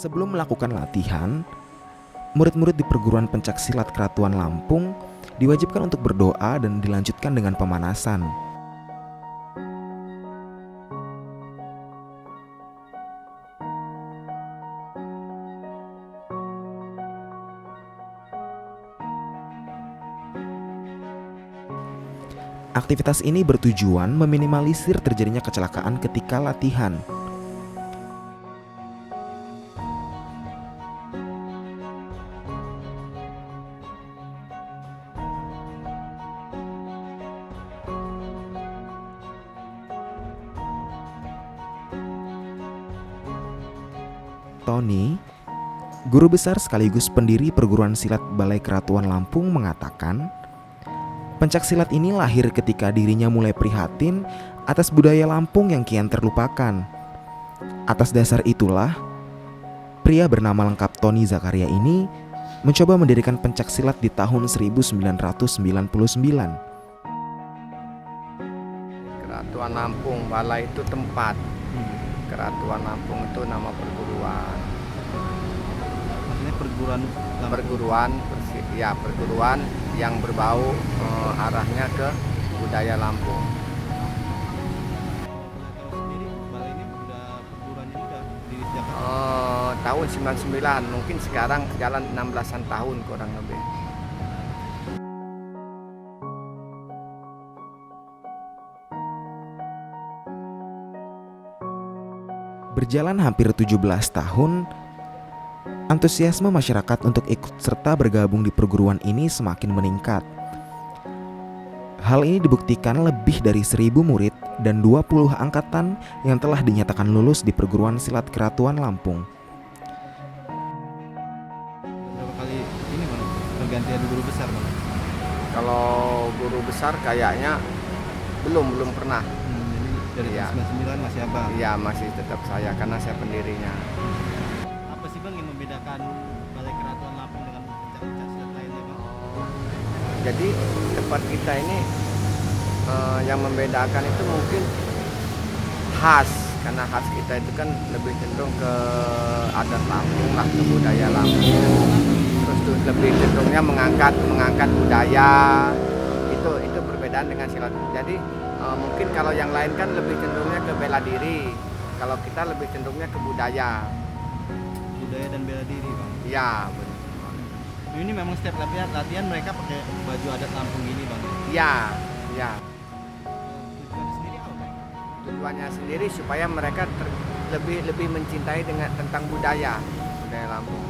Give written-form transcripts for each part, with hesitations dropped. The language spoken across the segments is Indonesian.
Sebelum melakukan latihan, murid-murid di perguruan pencaksilat Keratuan Lampung diwajibkan untuk berdoa dan dilanjutkan dengan pemanasan. Aktivitas ini bertujuan meminimalisir terjadinya kecelakaan ketika latihan. Tony, guru besar sekaligus pendiri perguruan silat Balai Keratuan Lampung, mengatakan, pencaksilat ini lahir ketika dirinya mulai prihatin atas budaya Lampung yang kian terlupakan. Atas dasar itulah, pria bernama lengkap Tony Zakaria ini mencoba mendirikan pencaksilat di tahun 1999. Keratuan Lampung, Balai itu tempat. Keratuan Lampung itu nama perguruan. Maksudnya perguruan Perguruan yang berbau arahnya ke budaya Lampung. Kalau sendiri balai ini perguruannya udah di Jakarta. Tahun 99, mungkin sekarang jalan 16-an tahun kurang lebih. Berjalan hampir 17 tahun, antusiasme masyarakat untuk ikut serta bergabung di perguruan ini semakin meningkat. Hal ini dibuktikan lebih dari 1.000 murid dan 20 angkatan yang telah dinyatakan lulus di perguruan silat Keratuan Lampung. Berapa kali ini Bang pergantian guru besar Bang? Kalau guru besar kayaknya belum pernah. Jadi dari Iya. 99 masih Abang. Iya, masih tetap saya karena saya pendirinya. Apa sih Bang yang membedakan Balai Keratuan Lampung dengan pencaksilat lainnya Bang? Jadi tempat kita ini yang membedakan itu mungkin khas, karena khas kita itu kan lebih cenderung ke adat Lampung lah, ke budaya Lampung. Terus tuh lebih cenderungnya mengangkat budaya. Itu perbedaan dengan silat. Jadi mungkin kalau yang lain kan lebih cenderungnya ke bela diri. Kalau kita lebih cenderungnya ke budaya. Budaya dan bela diri Bang. Iya, benar. Ini memang setiap latihan mereka pakai baju adat Lampung gini Bang. Iya, iya. Tujuannya sendiri apa Bang? Tujuannya sendiri supaya mereka lebih mencintai tentang budaya Lampung.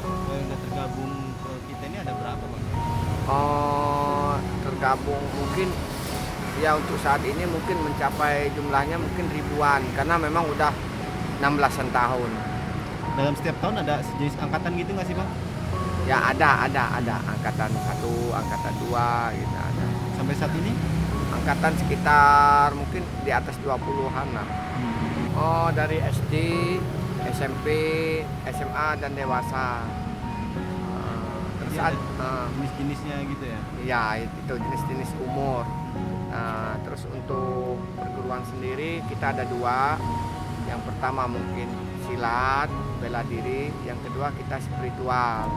Kalau yang udah tergabung ke kita ini ada berapa Bang? Tergabung mungkin ya untuk saat ini mungkin mencapai jumlahnya mungkin ribuan, karena memang udah 16-an tahun. Dalam setiap tahun ada sejenis angkatan gitu nggak sih Bang? Ya ada angkatan 1, angkatan 2 gitu ada. Sampai saat ini? Angkatan sekitar mungkin di atas 20-an lah. Dari SD, SMP, SMA dan dewasa. Terus Jadi ada jenis-jenisnya gitu ya? ya itu jenis-jenis umur. Nah, terus untuk perguruan sendiri kita ada 2. Yang pertama mungkin silat, bela diri. Yang kedua kita spiritual.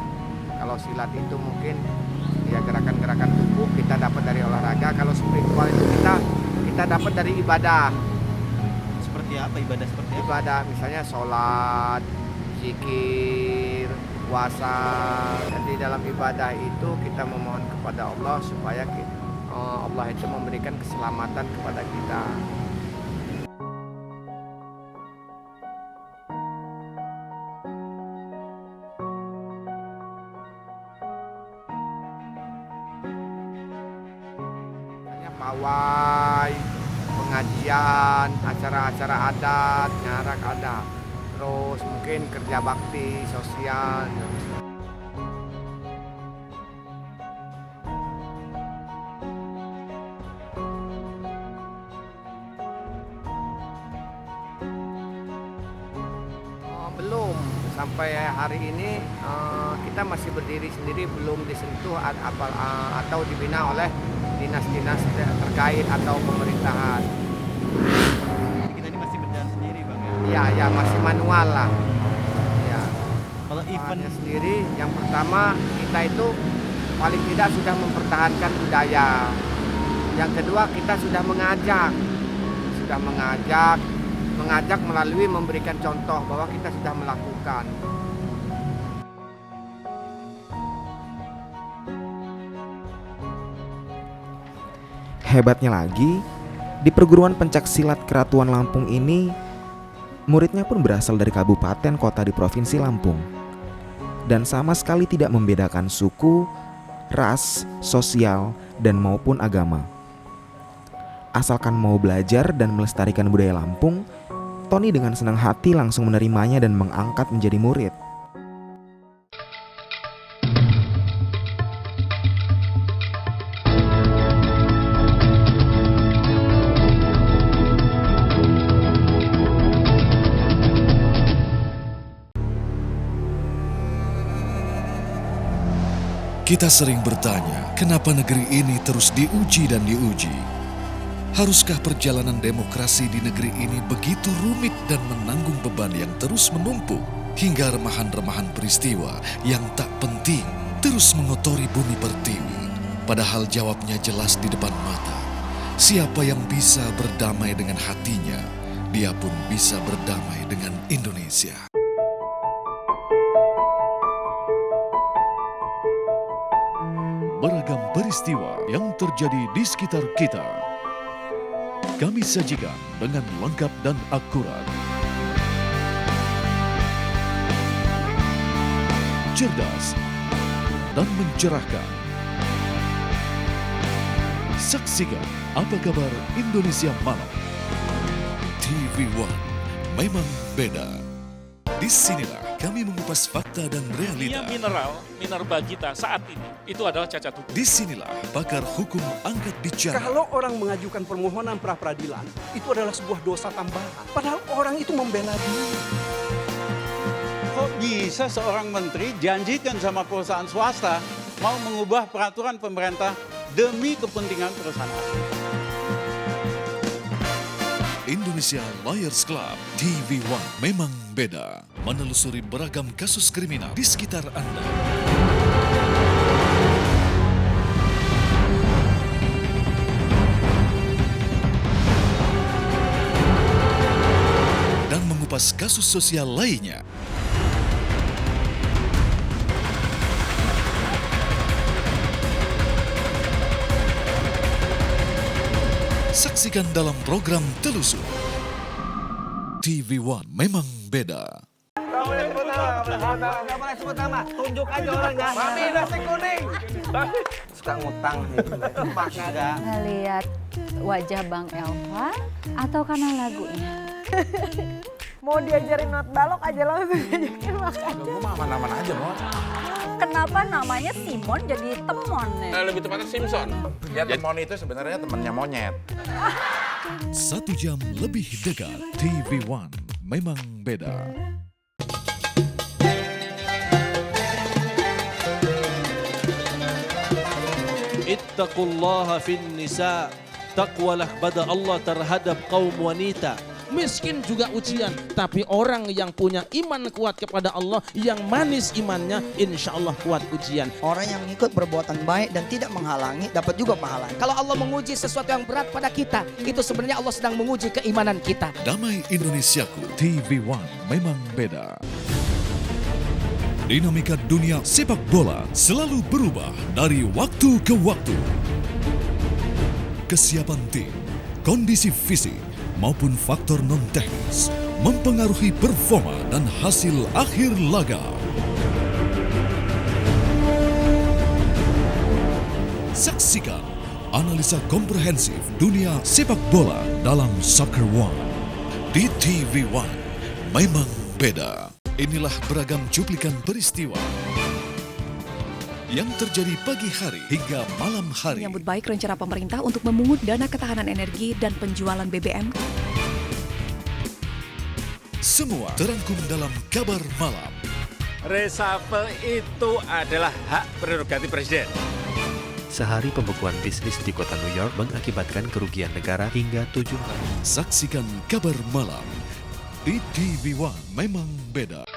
Kalau silat itu mungkin ya gerakan-gerakan tubuh kita dapat dari olahraga. Kalau spiritual itu kita dapat dari ibadah. Seperti apa ibadah seperti apa? Ibadah misalnya sholat, zikir, puasa. Jadi dalam ibadah itu kita memohon kepada Allah supaya Allah itu memberikan keselamatan kepada kita. Pawai, pengajian, acara-acara adat, nyarak ada. Terus mungkin kerja bakti, sosial. Belum, sampai hari ini kita masih berdiri sendiri, belum disentuh atau dibina oleh dinas-dinas terkait atau pemerintahan. Jadi kita ini masih berjalan sendiri Bang ya? Ya masih manual lah. Manfaatnya sendiri, yang pertama kita itu paling tidak sudah mempertahankan budaya. Yang kedua kita sudah mengajak melalui memberikan contoh bahwa kita sudah melakukan. Hebatnya lagi, di perguruan pencaksilat Keratuan Lampung ini, muridnya pun berasal dari kabupaten kota di Provinsi Lampung. Dan sama sekali tidak membedakan suku, ras, sosial, dan maupun agama. Asalkan mau belajar dan melestarikan budaya Lampung, Tony dengan senang hati langsung menerimanya dan mengangkat menjadi murid. Kita sering bertanya, kenapa negeri ini terus diuji dan diuji? Haruskah perjalanan demokrasi di negeri ini begitu rumit dan menanggung beban yang terus menumpuk hingga remahan-remahan peristiwa yang tak penting terus mengotori bumi pertiwi? Padahal jawabnya jelas di depan mata. Siapa yang bisa berdamai dengan hatinya, dia pun bisa berdamai dengan Indonesia. Beragam peristiwa yang terjadi di sekitar kita, kami sajikan dengan lengkap dan akurat. Cerdas dan mencerahkan. Saksikan Apa Kabar Indonesia Malam. TV One memang beda. Disinilah kami mengupas fakta dan realita. Minerba kita saat ini itu adalah cacat hukum. Disinilah pakar hukum angkat bicara. Kalau orang mengajukan permohonan pra-peradilan, itu adalah sebuah dosa tambahan. Padahal orang itu membela diri. Kok bisa seorang menteri janjikan sama perusahaan swasta mau mengubah peraturan pemerintah demi kepentingan perusahaan asing? Indonesia Liars Club TV One memang beda. Menelusuri beragam kasus kriminal di sekitar Anda. Dan mengupas kasus sosial lainnya. Saksikan dalam program Telusur. TV One memang beda. Nggak boleh sebut nama, tunjuk aja orangnya. Mami nasi kuning. Suka ngutang pas enggak. Ngeliat wajah Bang Elva atau karena lagunya? Mau diajarin not balok aja langsung ajakin makan. Gue mah aman-aman aja, Mon. Kenapa namanya Simon jadi Temon ya? Lebih tepatnya Simpson. Ya, Temon itu sebenarnya temannya monyet. 1 jam lebih dekat. TV One memang beda. Ittaqullaha fin nisa. Takwalah pada Allah terhadap kaum wanita. Miskin juga ujian, tapi orang yang punya iman kuat kepada Allah, yang manis imannya, insya Allah kuat ujian. Orang yang ikut perbuatan baik dan tidak menghalangi, dapat juga pahala. Kalau Allah menguji sesuatu yang berat pada kita, itu sebenarnya Allah sedang menguji keimanan kita. Damai Indonesiaku, TV One memang beda. Dinamika dunia sepak bola selalu berubah dari waktu ke waktu. Kesiapan tim, kondisi fisik, maupun faktor non-teknis mempengaruhi performa dan hasil akhir laga. Saksikan analisa komprehensif dunia sepak bola dalam Soccer One. Di TV One memang beda. Inilah beragam cuplikan peristiwa yang terjadi pagi hari hingga malam hari. Menyambut baik rencana pemerintah untuk memungut dana ketahanan energi dan penjualan BBM. Semua terangkum dalam Kabar Malam. Reshuffle itu adalah hak prerogatif presiden. Sehari pembekuan bisnis di kota New York mengakibatkan kerugian negara hingga 7 kali. Saksikan Kabar Malam di TV One memang beda.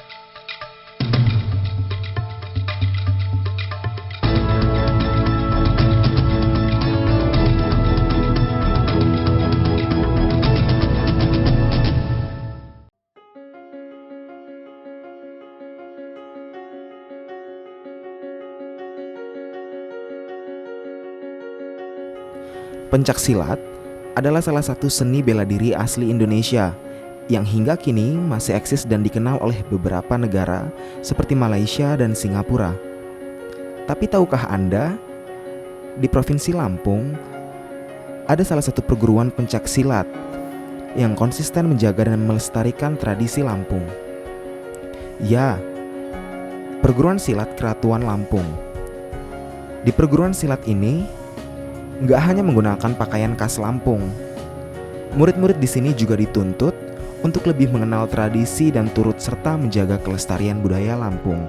Pencaksilat adalah salah satu seni bela diri asli Indonesia yang hingga kini masih eksis dan dikenal oleh beberapa negara seperti Malaysia dan Singapura. Tapi tahukah Anda, di Provinsi Lampung ada salah satu perguruan pencaksilat yang konsisten menjaga dan melestarikan tradisi Lampung. Ya, perguruan silat Keratuan Lampung. Di perguruan silat ini nggak hanya menggunakan pakaian khas Lampung. Murid-murid di sini juga dituntut untuk lebih mengenal tradisi dan turut serta menjaga kelestarian budaya Lampung.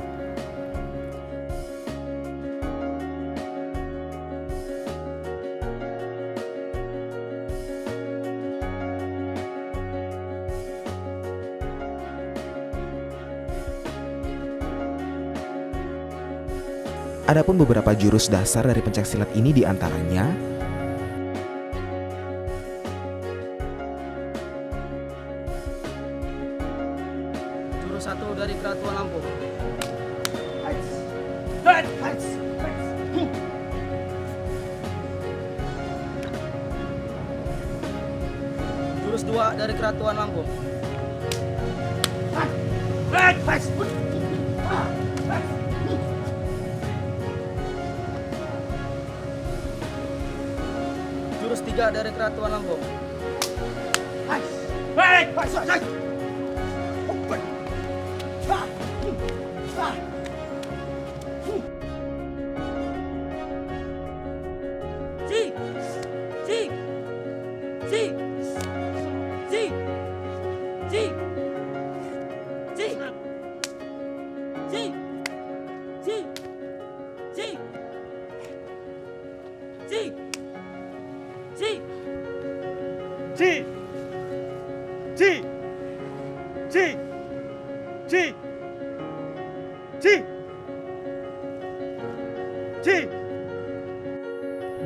Adapun beberapa jurus dasar dari pencaksilat ini diantaranya Jurus 1 dari Keratuan Lampung. Jurus 2 dari Keratuan Lampung. Jurus 3 dari Keratuan Lampung.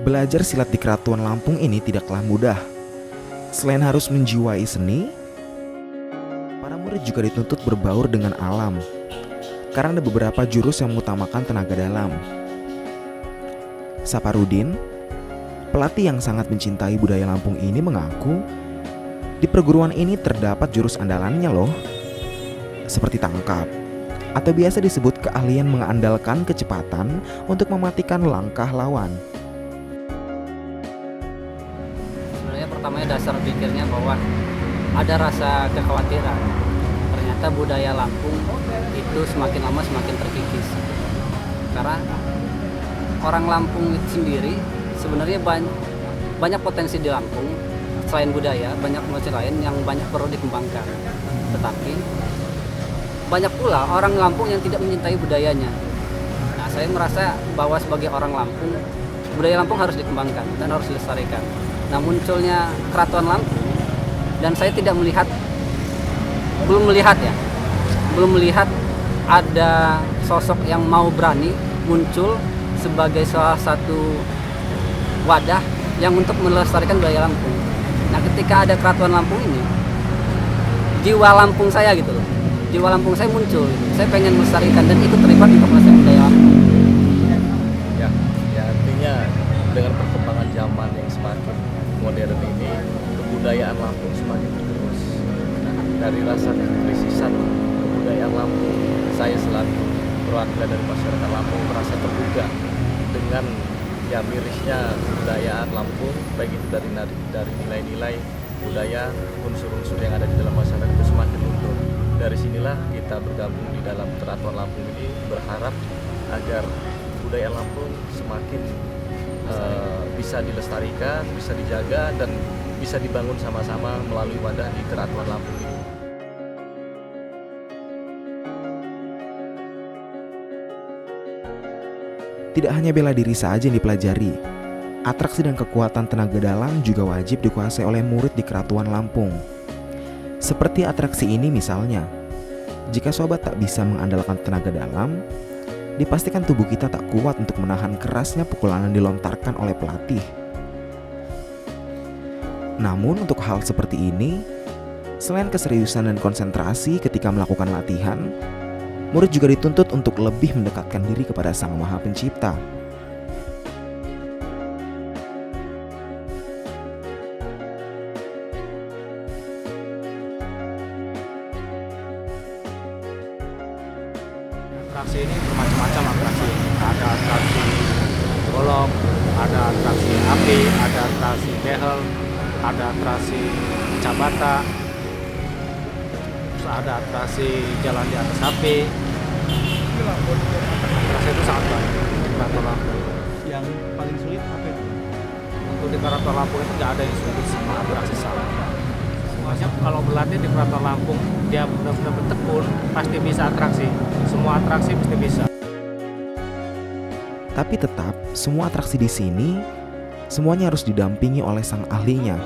Belajar silat di Keratuan Lampung ini tidaklah mudah. Selain harus menjiwai seni, para murid juga dituntut berbaur dengan alam, karena ada beberapa jurus yang mengutamakan tenaga dalam. Saparudin, pelatih yang sangat mencintai budaya Lampung ini mengaku, di perguruan ini terdapat jurus andalannya loh, seperti tangkap, atau biasa disebut keahlian mengandalkan kecepatan untuk mematikan langkah lawan. Pertamanya dasar pikirnya bahwa ada rasa kekhawatiran. Ternyata budaya Lampung itu semakin lama semakin terkikis. Karena orang Lampung itu sendiri sebenarnya banyak potensi di Lampung. Selain budaya, banyak potensi lain yang banyak perlu dikembangkan. Tetapi banyak pula orang Lampung yang tidak mencintai budayanya. Nah, saya merasa bahwa sebagai orang Lampung, budaya Lampung harus dikembangkan dan harus dilestarikan. Nah, munculnya Keratuan Lampung, dan saya belum melihat ada sosok yang mau berani muncul sebagai salah satu wadah yang untuk melestarikan budaya Lampung. Nah, ketika ada Keratuan Lampung ini, jiwa Lampung saya gitu loh, jiwa Lampung saya muncul gitu. Saya pengen melestarikan dan ikut terlibat untuk melestarikan budaya Lampung. Ya artinya dengan perkembangan zaman yang semakin modern ini, kebudayaan Lampung semakin terus. Nah, dari rasa kekrisisan kebudayaan Lampung, saya selaku perwakilan dari masyarakat Lampung merasa tergugah dengan mirisnya kebudayaan Lampung, baik itu dari nilai-nilai budaya, unsur-unsur yang ada di dalam masyarakat itu semakin luntur. Dari sinilah kita bergabung di dalam Keratuan Lampung ini, berharap agar budaya Lampung semakin bisa dilestarikan, bisa dijaga, dan bisa dibangun sama-sama melalui wadah di Keratuan Lampung ini. Tidak hanya bela diri saja yang dipelajari, atraksi dan kekuatan tenaga dalam juga wajib dikuasai oleh murid di Keratuan Lampung. Seperti atraksi ini misalnya, jika sobat tak bisa mengandalkan tenaga dalam, dipastikan tubuh kita tak kuat untuk menahan kerasnya pukulan yang dilontarkan oleh pelatih. Namun untuk hal seperti ini, selain keseriusan dan konsentrasi ketika melakukan latihan, murid juga dituntut untuk lebih mendekatkan diri kepada Sang Maha Pencipta. Atraksi ini bermacam-macam atraksi. Ada atraksi golok, ada atraksi api, ada atraksi behel, ada atraksi cabata, terus ada atraksi jalan di atas api. Atraksi itu sangat banyak di Keraton Lampung. Yang paling sulit apa itu? Untuk di Keraton Lampung itu nggak ada yang sulit, semua atraksi sama. Semuanya kalau berlatih di Keraton Lampung, dia benar-benar bertekun, pasti bisa atraksi. Semua atraksi pasti bisa. Tapi tetap, semua atraksi di sini semuanya harus didampingi oleh sang ahlinya.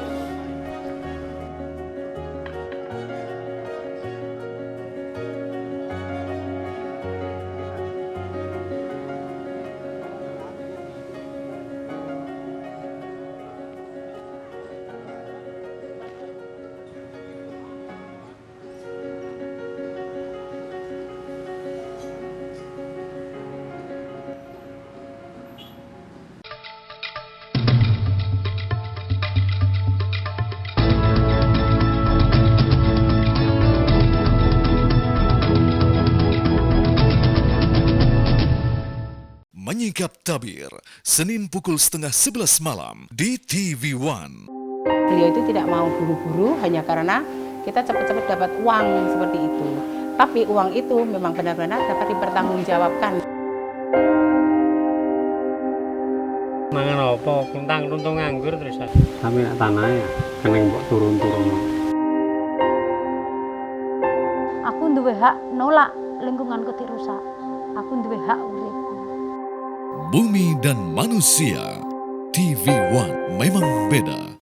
Menyingkap tabir, Senin pukul 10:30 malam di TV One. Beliau itu tidak mau buru-buru hanya karena kita cepat-cepat dapat uang seperti itu. Tapi uang itu memang benar-benar dapat dipertanggungjawabkan. Mangan apa? Kuntang runtung nganggur terus. Kami nak tanah ya, keneng mbok turun-turun. Aku duwe hak nolak lingkunganku dirusak. Aku duwe hak urip. Bumi dan Manusia, TV One memang beda.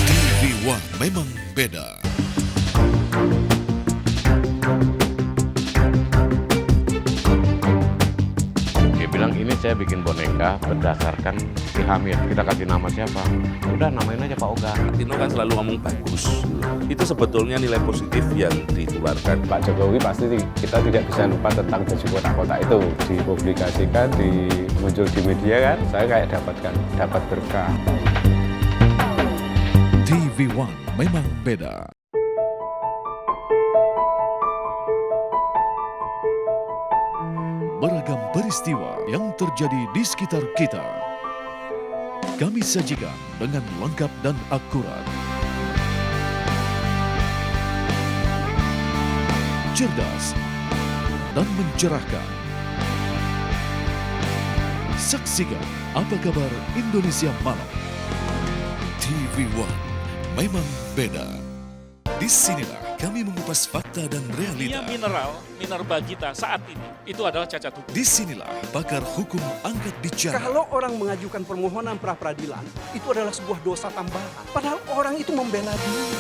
TV One memang beda. Bilang ini saya bikin boneka berdasarkan si Hamid. Kita kasih nama siapa? Udah namain aja Pak Oga. Tino kan selalu ngomong bagus. Itu sebetulnya nilai positif yang dikeluarkan. Pak Jokowi pasti kita tidak bisa lupa tentang baju kotak-kotak itu. Dipublikasikan, muncul di media kan, saya kayak dapat berkah. TV One memang beda. Beragam peristiwa yang terjadi di sekitar kita kami sajikan dengan lengkap dan akurat. Cerdas dan mencerahkan. Saksikan Apa Kabar Indonesia Malam. TV One memang beda. Disinilah kami mengupas fakta dan realita. Minerba kita saat ini itu adalah cacat hukum. Disinilah pakar hukum angkat bicara. Kalau orang mengajukan permohonan pra peradilan, itu adalah sebuah dosa tambahan. Padahal orang itu membela diri.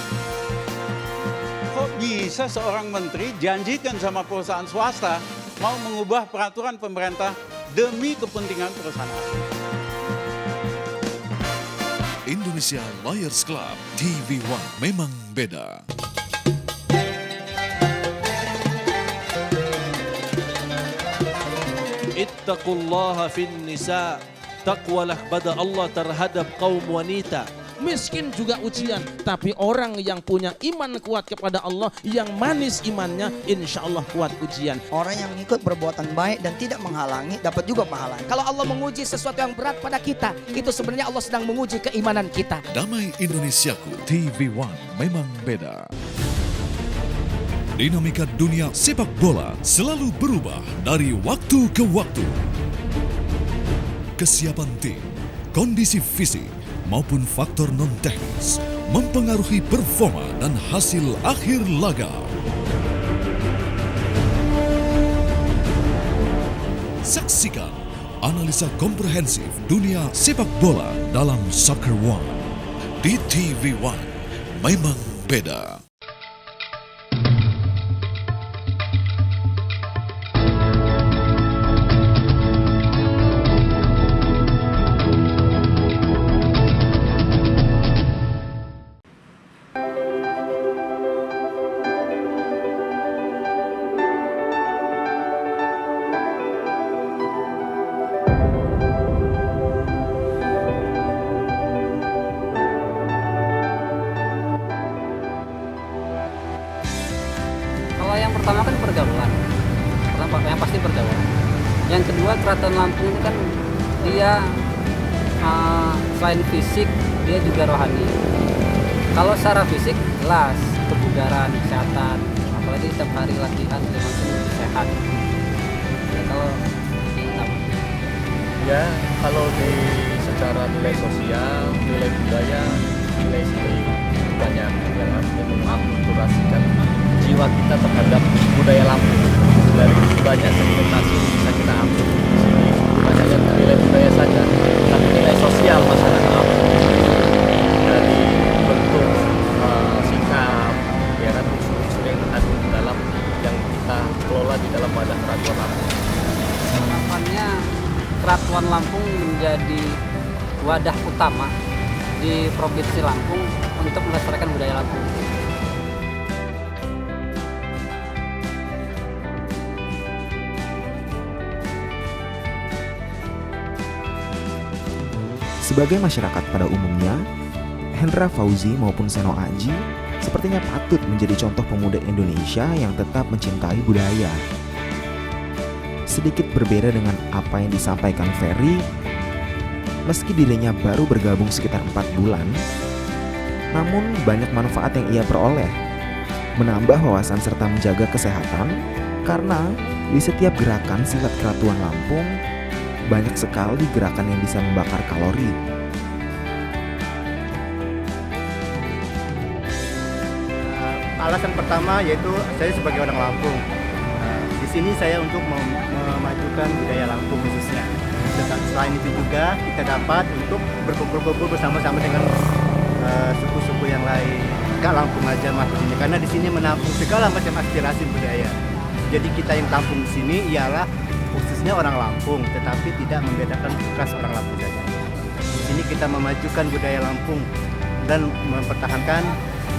Kok bisa seorang menteri janjikan sama perusahaan swasta mau mengubah peraturan pemerintah demi kepentingan perusahaan asing? Indonesia Lawyers Club, TV One memang beda. Ittaqullaha fin nisa. Takwalah kepada Allah terhadap kaum wanita. Miskin juga ujian, tapi orang yang punya iman kuat kepada Allah, yang manis imannya, insya Allah kuat ujian. Orang yang ikut perbuatan baik dan tidak menghalangi dapat juga pahalanya. Kalau Allah menguji sesuatu yang berat pada kita, itu sebenarnya Allah sedang menguji keimanan kita. Damai Indonesiaku, TV One memang beda. Dinamika dunia sepak bola selalu berubah dari waktu ke waktu. Kesiapan tim, kondisi fisik, maupun faktor non-teknis mempengaruhi performa dan hasil akhir laga. Saksikan analisa komprehensif dunia sepak bola dalam Soccer One di TV One memang beda. yang pertama kan pergaulan. Yang pasti pergaulan. Yang kedua, Keraton Lampung itu kan dia selain fisik dia juga rohani. Kalau secara fisik jelas kebugaran, kesehatan, apalagi setiap hari latihan langsung sehat. Ya, kalau di secara nilai sosial, nilai budaya, nilai seni banyak yang harus mengakulturasikan jiwa kita terhadap budaya Lampung. Dari banyak segmentasi yang bisa kita ambil di sini, bukan hanya nilai budaya saja, tapi nilai sosial masyarakat Lampung dari bentuk sikap, ya kan, unsur-unsur yang terkandung di dalam yang kita kelola di dalam wadah Keraton Lampung. Harapannya Keraton Lampung menjadi wadah utama di Provinsi Lampung untuk melestarikan budaya Lampung. Sebagai masyarakat pada umumnya, Hendra Fauzi maupun Seno Aji sepertinya patut menjadi contoh pemuda Indonesia yang tetap mencintai budaya. Sedikit berbeda dengan apa yang disampaikan Ferry, meski dirinya baru bergabung sekitar 4 bulan, namun banyak manfaat yang ia peroleh, menambah wawasan serta menjaga kesehatan, karena di setiap gerakan silat Keraton Lampung, banyak sekali gerakan yang bisa membakar kalori. Alasan pertama yaitu saya sebagai orang Lampung. Di sini saya untuk memajukan budaya Lampung khususnya. Selain itu juga kita dapat untuk berkumpul-kumpul bersama-sama dengan suku-suku yang lain. Gak Lampung aja maksudnya, karena di sini menampung segala macam aspirasi budaya. Jadi kita yang tampung di sini ialah khususnya orang Lampung, tetapi tidak membedakan ras orang Lampung saja. Di sini kita memajukan budaya Lampung dan mempertahankan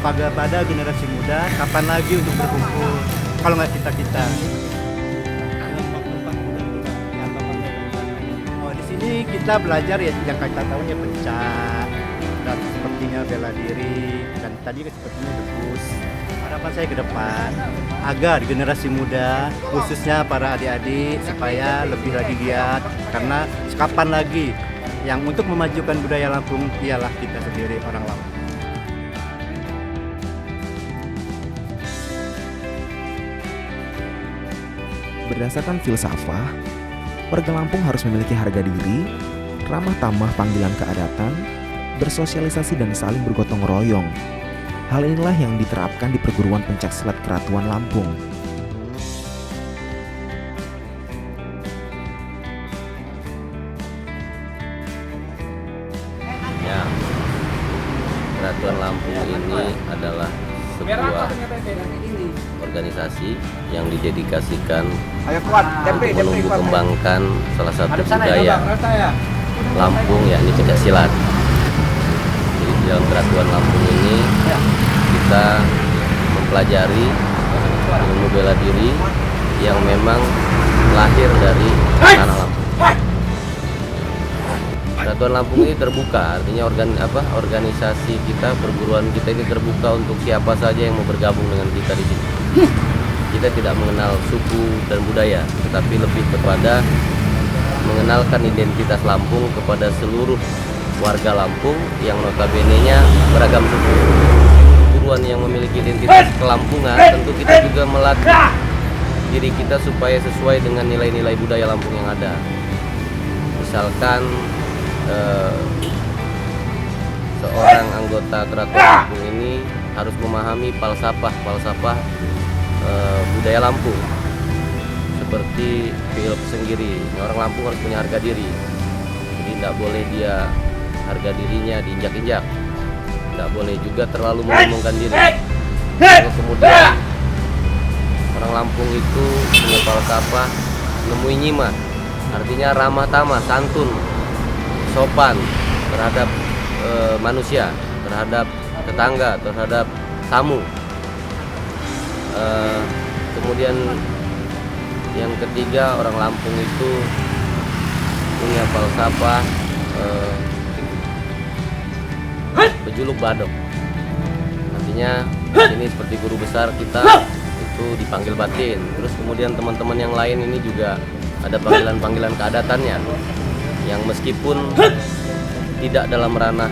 pada generasi muda. Kapan lagi untuk berkumpul kalau nggak kita? Oh, di sini kita belajar ya yang kita tahu ya pencak dan sepertinya bela diri dan tadi sepertinya debus. Harapan saya ke depan agar generasi muda khususnya para adik-adik supaya lebih lagi giat, karena kapan lagi yang untuk memajukan budaya Lampung ialah kita sendiri orang Lampung. Berdasarkan filsafah, warga Lampung harus memiliki harga diri, ramah tamah panggilan keadatan, bersosialisasi dan saling bergotong royong. Hal inilah yang diterapkan di perguruan pencaksilat Keraton Lampung. Ya, Keraton Lampung ini adalah sebuah organisasi yang didedikasikan untuk menumbuh kembangkan salah satu budaya Lampung, yakni pencaksilat. Jadi di dalam Keraton Lampung ini kita mempelajari ilmu bela diri yang memang lahir dari tanah Lampung. Keraton Lampung ini terbuka, artinya organisasi kita, perguruan kita ini terbuka untuk siapa saja yang mau bergabung dengan kita di sini. Kita tidak mengenal suku dan budaya, tetapi lebih kepada mengenalkan identitas Lampung kepada seluruh warga Lampung yang notabene-nya beragam suku. Perguruan yang memiliki identitas kelampungan, tentu kita juga melatih diri kita supaya sesuai dengan nilai-nilai budaya Lampung yang ada. Misalkan seorang anggota Keraton Lampung ini harus memahami falsafah budaya Lampung, seperti fiil pesenggiri. Orang Lampung harus punya harga diri, jadi tidak boleh dia harga dirinya diinjak-injak, tidak boleh juga terlalu menyombongkan diri. Lalu kemudian orang Lampung itu punya falsafah nemui nyima, artinya ramah tamah, santun, sopan terhadap manusia, terhadap tetangga, terhadap tamu. Kemudian yang ketiga, orang Lampung itu punya falsafah bejuluk badok, artinya ini seperti guru besar kita itu dipanggil batin. Terus kemudian teman-teman yang lain ini juga ada panggilan-panggilan keadatannya yang meskipun tidak dalam ranah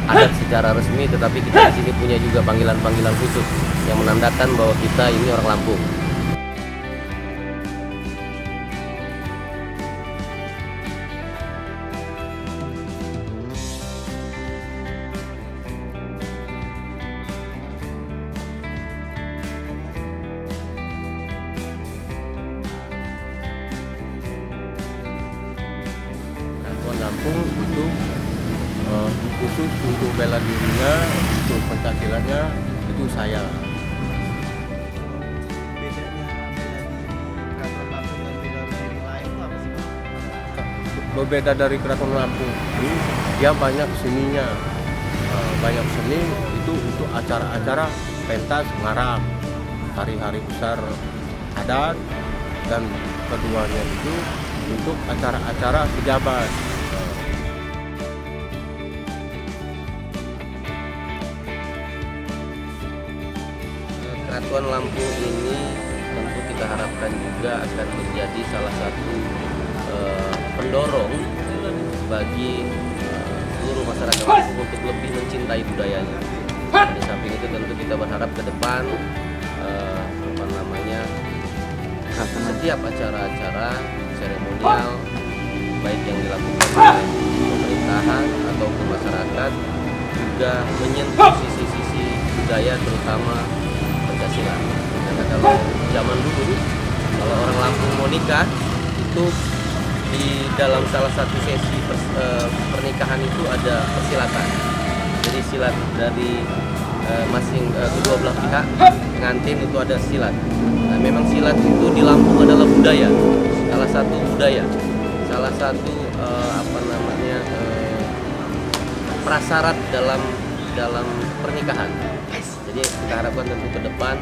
adat secara resmi, tetapi kita di sini punya juga panggilan-panggilan khusus yang menandakan bahwa kita ini orang Lampung. Lampung itu khusus untuk bela dirinya, untuk pencaksilatnya itu saya. Berbeda dari Keraton Lampung ini, dia banyak seninya, banyak seni itu untuk acara-acara pentas ngarap, hari-hari besar adat, dan keduanya itu untuk acara-acara pejabat. Keraton Lampung ini tentu kita harapkan juga akan menjadi salah satu pendorong bagi seluruh masyarakat Lampung untuk lebih mencintai budayanya. Di samping itu tentu kita berharap ke depan setiap acara-acara seremonial baik yang dilakukan oleh pemerintahan atau masyarakat juga menyentuh sisi-sisi budaya terutama Pancasila. Karena kalau zaman dulu kalau orang Lampung mau nikah itu di dalam salah satu sesi pernikahan itu ada persilatan. Jadi silat dari masing kedua belah pihak pengantin itu ada silat. Nah, memang silat itu di Lampung adalah budaya, salah satu budaya, salah satu prasyarat dalam pernikahan. Jadi kita harapkan tentu ke depan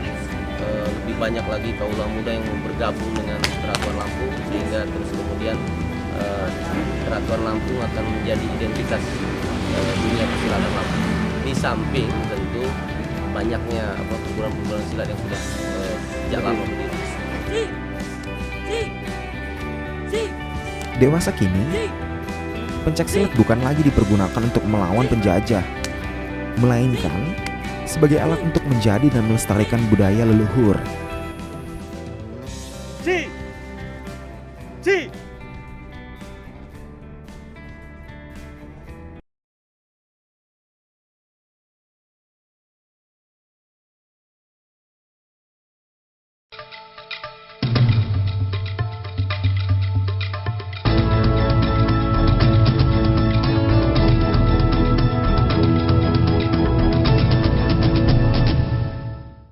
lebih banyak lagi kaula muda yang bergabung dengan Keraton Lampung sehingga terus kemudian Keraton Lampung akan menjadi identitas dunia persilatan Lampung. Di samping tentu banyaknya perguruan-perguruan silat yang sudah sejak lama berdiri. Dewasa kini, pencaksilat bukan lagi dipergunakan untuk melawan penjajah, melainkan sebagai alat untuk menjadi dan melestarikan budaya leluhur.